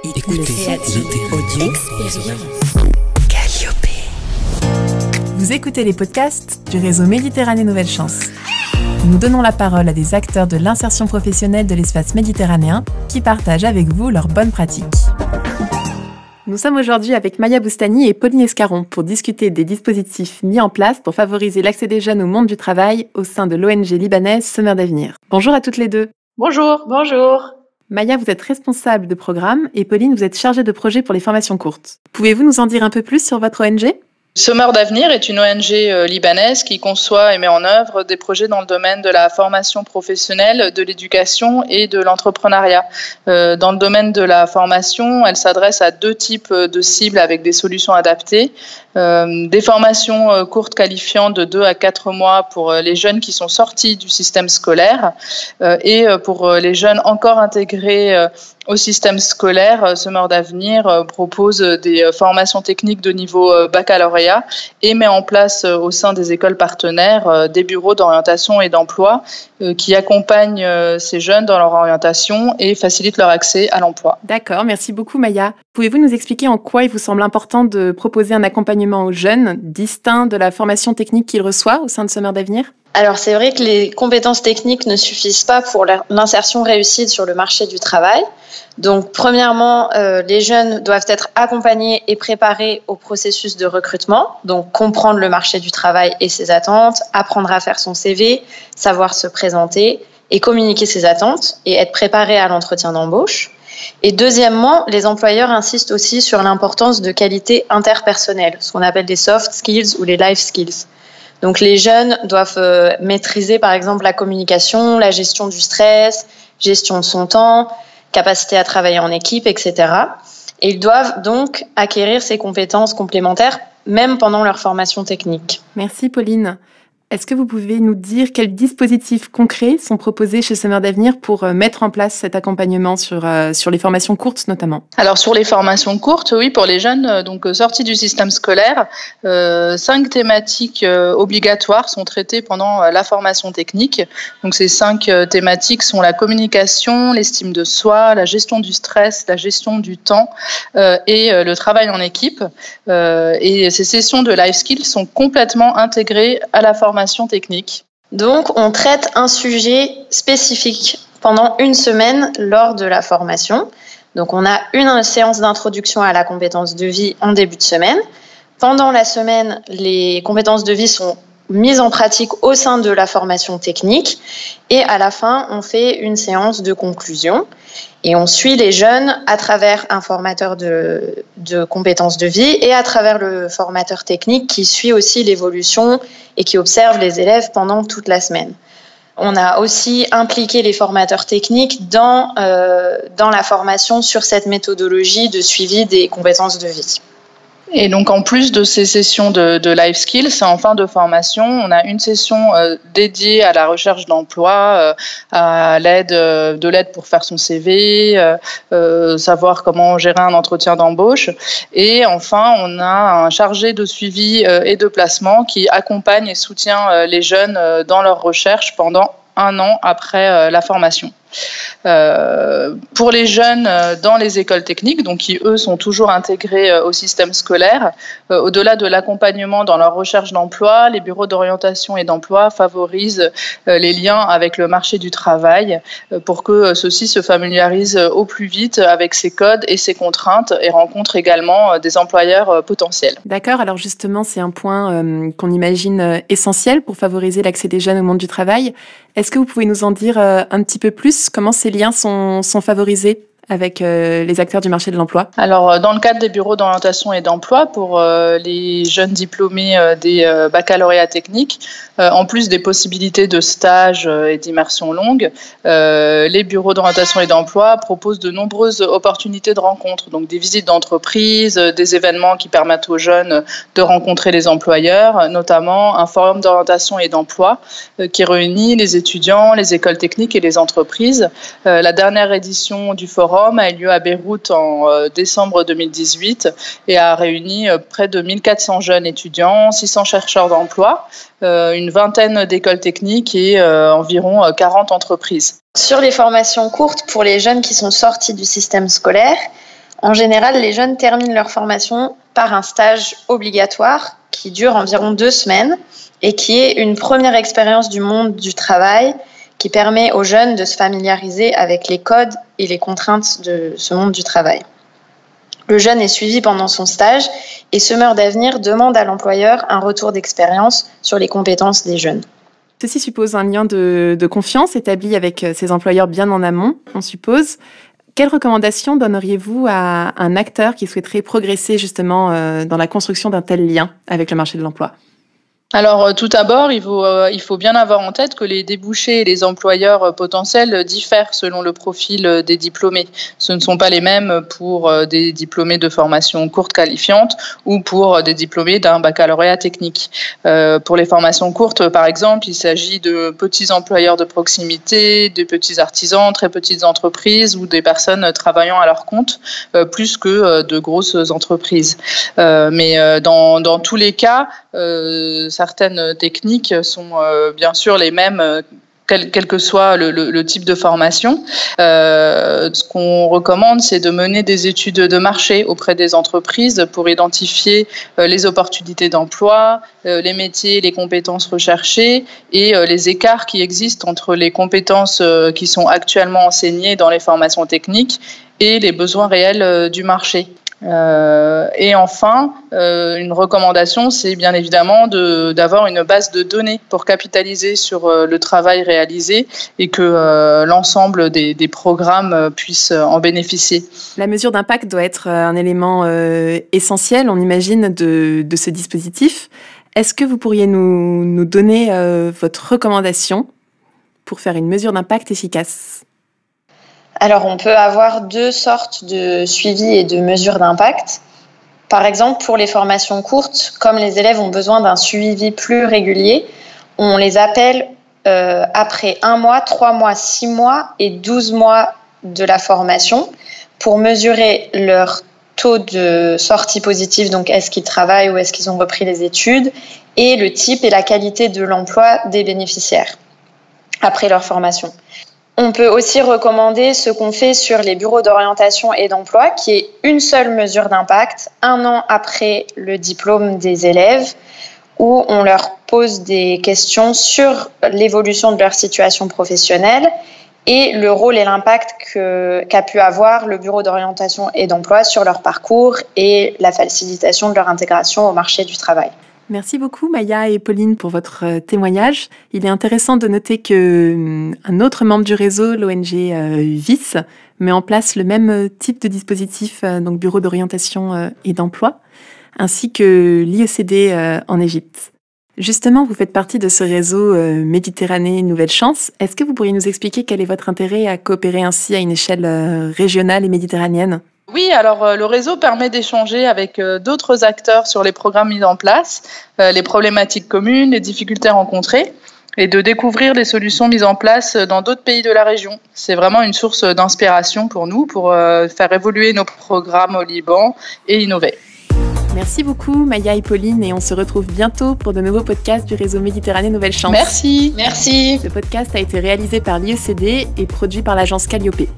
Écoutez audio. Vous écoutez les podcasts du réseau Méditerranée Nouvelle Chance. Nous donnons la parole à des acteurs de l'insertion professionnelle de l'espace méditerranéen qui partagent avec vous leurs bonnes pratiques. Nous sommes aujourd'hui avec Maya Boustani et Pauline Escaron pour discuter des dispositifs mis en place pour favoriser l'accès des jeunes au monde du travail au sein de l'ONG libanaise Semeurs d'Avenir. Bonjour à toutes les deux. Bonjour. Maya, vous êtes responsable de programme et Pauline, vous êtes chargée de projet pour les formations courtes. Pouvez-vous nous en dire un peu plus sur votre ONG ? Semeurs d'Avenir est une ONG libanaise qui conçoit et met en œuvre des projets dans le domaine de la formation professionnelle, de l'éducation et de l'entrepreneuriat. Dans le domaine de la formation, elle s'adresse à deux types de cibles avec des solutions adaptées. Des formations courtes qualifiantes de 2 à 4 mois pour les jeunes qui sont sortis du système scolaire et pour les jeunes encore intégrés au système scolaire, Semeurs d'Avenir propose des formations techniques de niveau baccalauréat et met en place au sein des écoles partenaires des bureaux d'orientation et d'emploi qui accompagnent ces jeunes dans leur orientation et facilitent leur accès à l'emploi. D'accord, merci beaucoup Maya. Pouvez-vous nous expliquer en quoi il vous semble important de proposer un accompagnement aux jeunes distinct de la formation technique qu'ils reçoivent au sein de Semeurs d'Avenir ? Alors c'est vrai que les compétences techniques ne suffisent pas pour l'insertion réussie sur le marché du travail. Donc premièrement, les jeunes doivent être accompagnés et préparés au processus de recrutement, donc comprendre le marché du travail et ses attentes, apprendre à faire son CV, savoir se présenter et communiquer ses attentes et être préparé à l'entretien d'embauche. Et deuxièmement, les employeurs insistent aussi sur l'importance de qualités interpersonnelles, ce qu'on appelle les soft skills ou les life skills. Donc les jeunes doivent maîtriser par exemple la communication, la gestion du stress, gestion de son temps, capacité à travailler en équipe, etc. Et ils doivent donc acquérir ces compétences complémentaires même pendant leur formation technique. Merci Pauline. Est-ce que vous pouvez nous dire quels dispositifs concrets sont proposés chez Semeurs d'Avenir pour mettre en place cet accompagnement sur les formations courtes notamment ? Alors sur les formations courtes, oui, pour les jeunes donc sortis du système scolaire, 5 thématiques obligatoires sont traitées pendant la formation technique. Donc ces 5 thématiques sont la communication, l'estime de soi, la gestion du stress, la gestion du temps et le travail en équipe. Et ces sessions de life skills sont complètement intégrées à la formation technique. Donc, on traite un sujet spécifique pendant une semaine lors de la formation. Donc, on a une séance d'introduction à la compétence de vie en début de semaine. Pendant la semaine, les compétences de vie sont mises en pratique au sein de la formation technique. Et à la fin, on fait une séance de conclusion. Et on suit les jeunes à travers un formateur de compétences de vie et à travers le formateur technique qui suit aussi l'évolution et qui observe les élèves pendant toute la semaine. On a aussi impliqué les formateurs techniques dans la formation sur cette méthodologie de suivi des compétences de vie. Et donc, en plus de ces sessions de life skills, en fin de formation, on a une session dédiée à la recherche d'emploi, à de l'aide pour faire son CV, savoir comment gérer un entretien d'embauche. Et enfin, on a un chargé de suivi et de placement qui accompagne et soutient les jeunes dans leur recherche pendant 1 an après la formation. Pour les jeunes dans les écoles techniques, donc qui eux sont toujours intégrés au système scolaire, au-delà de l'accompagnement dans leur recherche d'emploi, les bureaux d'orientation et d'emploi favorisent les liens avec le marché du travail pour que ceux-ci se familiarisent au plus vite avec ces codes et ces contraintes et rencontrent également des employeurs potentiels. D'accord, alors justement c'est un point qu'on imagine essentiel pour favoriser l'accès des jeunes au monde du travail. Est-ce que vous pouvez nous en dire un petit peu plus ? Comment ces liens sont favorisés avec les acteurs du marché de l'emploi ? Alors, dans le cadre des bureaux d'orientation et d'emploi, pour les jeunes diplômés des baccalauréats techniques, en plus des possibilités de stage et d'immersion longue, les bureaux d'orientation et d'emploi proposent de nombreuses opportunités de rencontres, donc des visites d'entreprise, des événements qui permettent aux jeunes de rencontrer les employeurs, notamment un forum d'orientation et d'emploi qui réunit les étudiants, les écoles techniques et les entreprises. La dernière édition du forum a eu lieu à Beyrouth en décembre 2018 et a réuni près de 1400 jeunes étudiants, 600 chercheurs d'emploi, une vingtaine d'écoles techniques et environ 40 entreprises. Sur les formations courtes pour les jeunes qui sont sortis du système scolaire, En général, les jeunes terminent leur formation par un stage obligatoire qui dure environ 2 semaines et qui est une première expérience du monde du travail qui permet aux jeunes de se familiariser avec les codes et les contraintes de ce monde du travail. Le jeune est suivi pendant son stage et Semeurs d'avenir demande à l'employeur un retour d'expérience sur les compétences des jeunes. Ceci suppose un lien de confiance établi avec ses employeurs bien en amont, on suppose. Quelles recommandations donneriez-vous à un acteur qui souhaiterait progresser justement dans la construction d'un tel lien avec le marché de l'emploi ? Alors, tout d'abord, il faut bien avoir en tête que les débouchés et les employeurs potentiels diffèrent selon le profil des diplômés. Ce ne sont pas les mêmes pour des diplômés de formation courte qualifiante ou pour des diplômés d'un baccalauréat technique. Pour les formations courtes, par exemple, il s'agit de petits employeurs de proximité, de petits artisans, très petites entreprises ou des personnes travaillant à leur compte, plus que de grosses entreprises. Mais dans tous les cas, certaines techniques sont bien sûr les mêmes, quel que soit le type de formation. Ce qu'on recommande, c'est de mener des études de marché auprès des entreprises pour identifier les opportunités d'emploi, les métiers, les compétences recherchées et les écarts qui existent entre les compétences qui sont actuellement enseignées dans les formations techniques et les besoins réels du marché. Et enfin, une recommandation, c'est bien évidemment d'avoir une base de données pour capitaliser sur le travail réalisé et que l'ensemble des programmes puissent en bénéficier. La mesure d'impact doit être un élément essentiel, on imagine, de ce dispositif. Est-ce que vous pourriez nous donner votre recommandation pour faire une mesure d'impact efficace ? Alors, on peut avoir 2 sortes de suivi et de mesures d'impact. Par exemple, pour les formations courtes, comme les élèves ont besoin d'un suivi plus régulier, on les appelle après 1 mois, 3 mois, 6 mois et 12 mois de la formation pour mesurer leur taux de sortie positive, donc est-ce qu'ils travaillent ou est-ce qu'ils ont repris les études, et le type et la qualité de l'emploi des bénéficiaires après leur formation. On peut aussi recommander ce qu'on fait sur les bureaux d'orientation et d'emploi, qui est une seule mesure d'impact, 1 an après le diplôme des élèves, où on leur pose des questions sur l'évolution de leur situation professionnelle et le rôle et l'impact qu'a pu avoir le bureau d'orientation et d'emploi sur leur parcours et la facilitation de leur intégration au marché du travail. Merci beaucoup Maya et Pauline pour votre témoignage. Il est intéressant de noter qu'un autre membre du réseau, l'ONG VIS, met en place le même type de dispositif, donc Bureau d'orientation et d'emploi, ainsi que l'IECD en Égypte. Justement, vous faites partie de ce réseau Méditerranée Nouvelle Chance. Est-ce que vous pourriez nous expliquer quel est votre intérêt à coopérer ainsi à une échelle régionale et méditerranéenne ? Oui, alors le réseau permet d'échanger avec d'autres acteurs sur les programmes mis en place, les problématiques communes, les difficultés rencontrées et de découvrir les solutions mises en place dans d'autres pays de la région. C'est vraiment une source d'inspiration pour nous, pour faire évoluer nos programmes au Liban et innover. Merci beaucoup Maya et Pauline et on se retrouve bientôt pour de nouveaux podcasts du réseau Méditerranée Nouvelle Chance. Merci. Merci. Ce podcast a été réalisé par l'IECD et produit par l'agence Calliope.